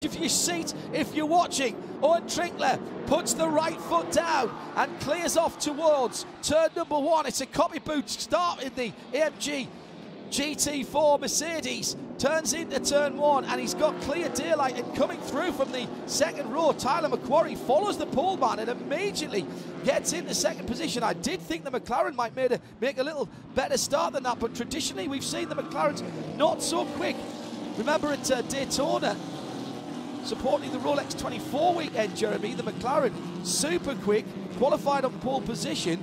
of your seat if you're watching. Owen Trinkler puts the right foot down and clears off towards turn number 1. It's a copy boot start in the AMG GT4 Mercedes. Turns into turn 1 and he's got clear daylight, and coming through from the second row, Tyler McQuarrie follows the pole man and immediately gets into second position. I did think the McLaren might make a little better start than that, but traditionally we've seen the McLarens not so quick. Remember at Daytona, supporting the Rolex 24 weekend, Jeremy, the McLaren, super quick, qualified on pole position,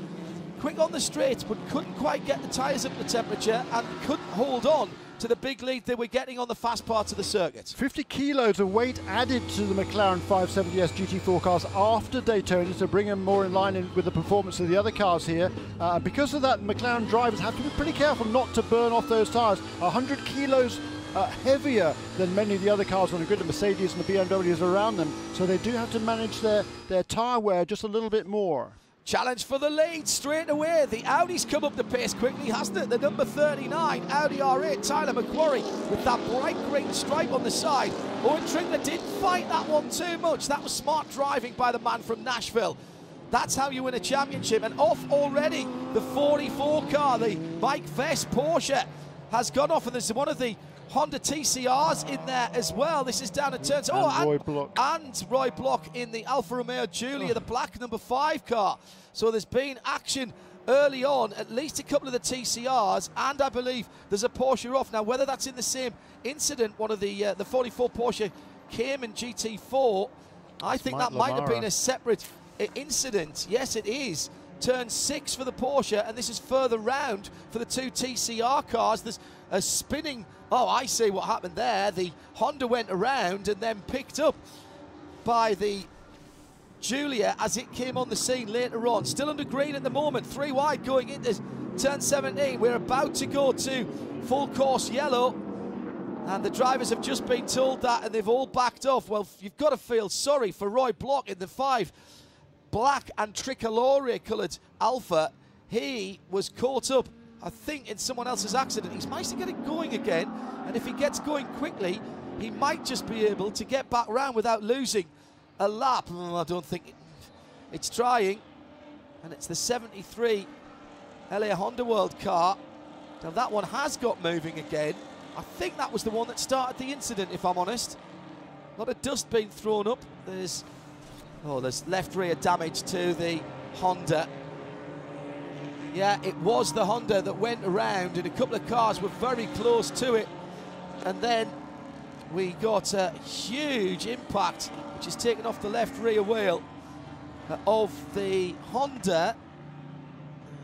quick on the straights, but couldn't quite get the tyres up to temperature and couldn't hold on to the big lead they were getting on the fast parts of the circuit. 50 kilos of weight added to the McLaren 570S GT4 cars after Daytona to bring them more in line with the performance of the other cars here. Because of that, McLaren drivers have to be pretty careful not to burn off those tyres. 100 kilos heavier than many of the other cars on the grid, the Mercedes and the BMWs around them, so they do have to manage their tyre wear just a little bit more. Challenge for the lead straight away. The Audi's come up the pace quickly, hasn't it? The number 39 Audi R8, Tyler McQuarrie, with that bright green stripe on the side. Owen Trinkler didn't fight that one too much. That was smart driving by the man from Nashville. That's how you win a championship. And off already, the 44 car, the Mike Vest Porsche, has gone off, and there's one of the Honda TCRs in there as well. This is down at turns. And Roy Block in the Alfa Romeo Giulia, the black number 5 car. So there's been action early on, at least a couple of the TCRs, and I believe there's a Porsche off. Now, whether that's in the same incident, one of the 44 Porsche Cayman GT4, I think that might have been a separate incident. Yes, it is. Turn 6 for the Porsche, and this is further round for the 2 TCR cars. There's a spinning, oh, I see what happened there. The Honda went around and then picked up by the Giulia as it came on the scene later on. Still under green at the moment, 3 wide going into turn 17. We're about to go to full course yellow, and the drivers have just been told that, and they've all backed off. Well, you've got to feel sorry for Roy Block in the 5 black and tricolore coloured Alfa. He was caught up, I think, in someone else's accident. He's managed to get it going again, and if he gets going quickly, he might just be able to get back round without losing a lap. I don't think it's trying, and it's the 73 LA Honda World car. Now that one has got moving again. I think that was the one that started the incident, if I'm honest. A lot of dust being thrown up. There's left rear damage to the Honda. Yeah, it was the Honda that went around, and a couple of cars were very close to it. And then we got a huge impact, which is taken off the left rear wheel of the Honda.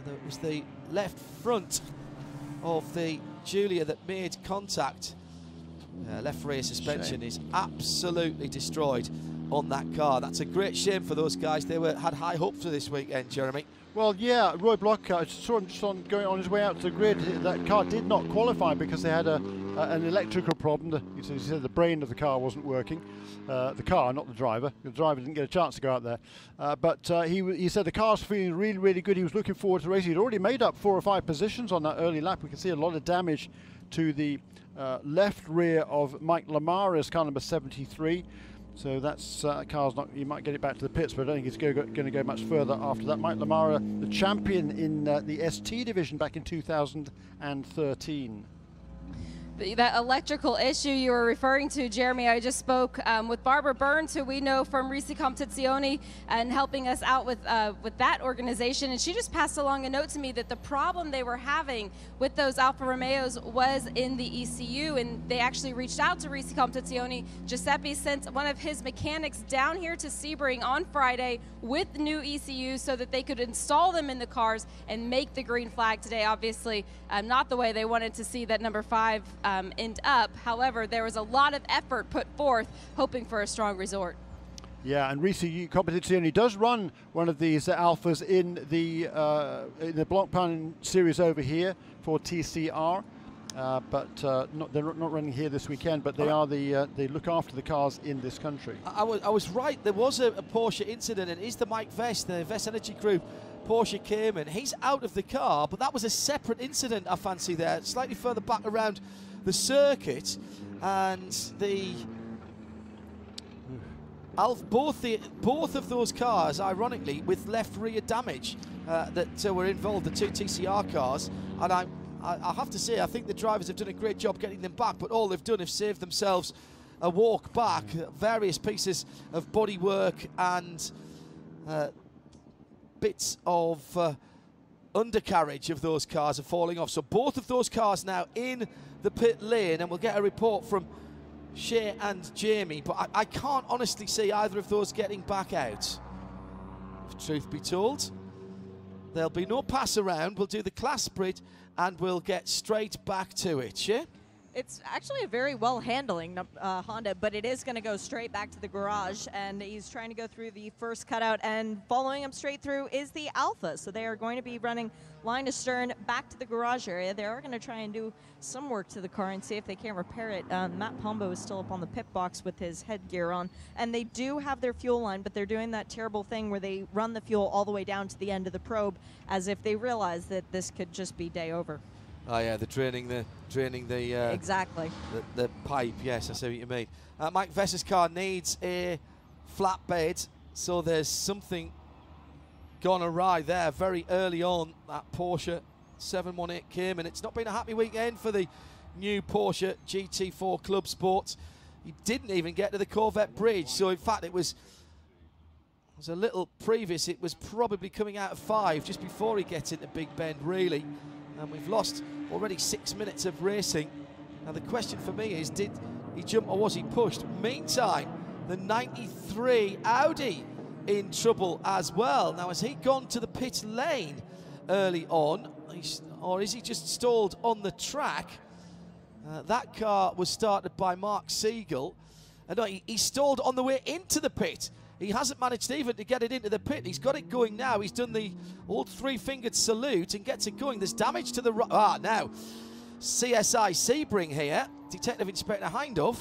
That was the left front of the Giulia that made contact. Left rear suspension is absolutely destroyed on that car. That's a great shame for those guys. They had high hopes for this weekend, Jeremy. Well, yeah, Roy Block, I saw him just going on his way out to the grid. That car did not qualify because they had an electrical problem. He said the brain of the car wasn't working. The car, not the driver. The driver didn't get a chance to go out there. But he said the car's feeling really, really good. He was looking forward to racing. He'd already made up 4 or 5 positions on that early lap. We can see a lot of damage to the left rear of Mike Lamara's car number 73. So that's car's not. You might get it back to the pits, but I don't think it's going to go much further after that. Mike Lamara, the champion in the ST division back in 2013. That electrical issue you were referring to, Jeremy, I just spoke with Barbara Burns, who we know from Risi Competizione and helping us out with that organization, and she just passed along a note to me that the problem they were having with those Alfa Romeos was in the ECU, and they actually reached out to Risi Competizione. Giuseppe sent one of his mechanics down here to Sebring on Friday with new ECUs so that they could install them in the cars and make the green flag today. Obviously, not the way they wanted to see that number 5 end up. However, there was a lot of effort put forth hoping for a strong result. Yeah, and Risi Competizione does run one of these Alphas in the Blancpain series over here for TCR, but they're not running here this weekend. But they look after the cars in this country. I was right. There was a Porsche incident, and it is the Mike Vest, the Vest Energy Group Porsche Cayman. He's out of the car, but that was a separate incident, I fancy, there, slightly further back around the circuit, and the both of those cars, ironically, with left rear damage that were involved, the two TCR cars, and I have to say, I think the drivers have done a great job getting them back, but all they've done is saved themselves a walk back. Various pieces of bodywork and bits of undercarriage of those cars are falling off. So both of those cars now in the pit lane, and we'll get a report from Shea and Jamie, but I can't honestly see either of those getting back out, if truth be told. There'll be no pass around. We'll do the class sprint and we'll get straight back to it, Shea? It's actually a very well handling Honda, but it is going to go straight back to the garage, and he's trying to go through the first cutout, and following him straight through is the Alpha. So they are going to be running line to stern back to the garage area. They are going to try and do some work to the car and see if they can repair it. Matt Pombo is still up on the pit box with his headgear on, and they do have their fuel line, but they're doing that terrible thing where they run the fuel all the way down to the end of the probe as if they realize that this could just be day over. Oh yeah, they're draining the exactly the pipe. Yes, I see what you mean. Mike Vessa's car needs a flatbed, so there's something gone awry there very early on. That Porsche 718 came, and it's not been a happy weekend for the new Porsche GT4 Club Sport. He didn't even get to the Corvette bridge, so in fact it was a little previous. It was probably coming out of 5 just before he gets into Big Bend, really. And we've lost already 6 minutes of racing. Now the question for me is, did he jump or was he pushed? Meantime, the 93 Audi in trouble as well. Now, has he gone to the pit lane early on, or is he just stalled on the track? That car was started by Mark Siegel. No, he stalled on the way into the pit. He hasn't managed even to get it into the pit. He's got it going now. He's done the old three-fingered salute and gets it going. There's damage to the right. Now, CSI Sebring here, Detective Inspector Hindhoff.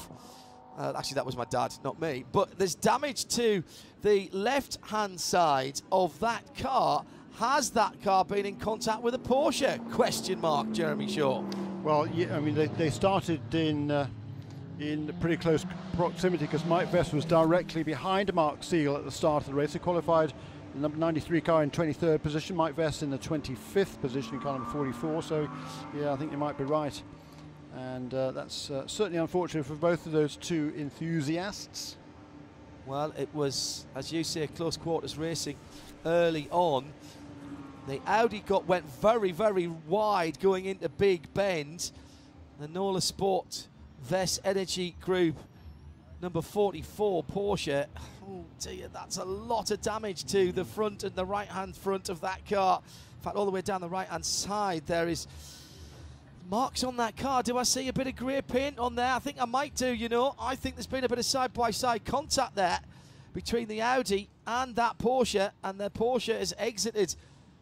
Actually, that was my dad, not me. But there's damage to the left-hand side of that car. Has that car been in contact with a Porsche? Question mark, Jeremy Shaw. Well, yeah, I mean, they started in pretty close proximity because Mike Vess was directly behind Mark Siegel at the start of the race. He qualified the number 93 car in 23rd position, Mike Vess in the 25th position in car number 44. So, yeah, I think you might be right. And that's certainly unfortunate for both of those two enthusiasts. Well, it was, as you say, close quarters racing early on. The Audi went very, very wide going into Big Bend. The Nola Sport Vess Energy Group number 44 Porsche. Oh dear, that's a lot of damage to the front and the right-hand front of that car. In fact, all the way down the right-hand side there is marks on that car. Do I see a bit of grey paint on there? I think I might do, you know. I think there's been a bit of side-by-side contact there between the Audi and that Porsche, and the Porsche has exited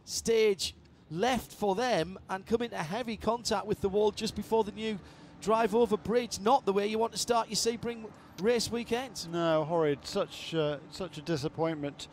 stage left for them and come into heavy contact with the wall just before the new drive over bridge. Not the way you want to start your Sebring race weekend. No, horrid. Such a disappointment.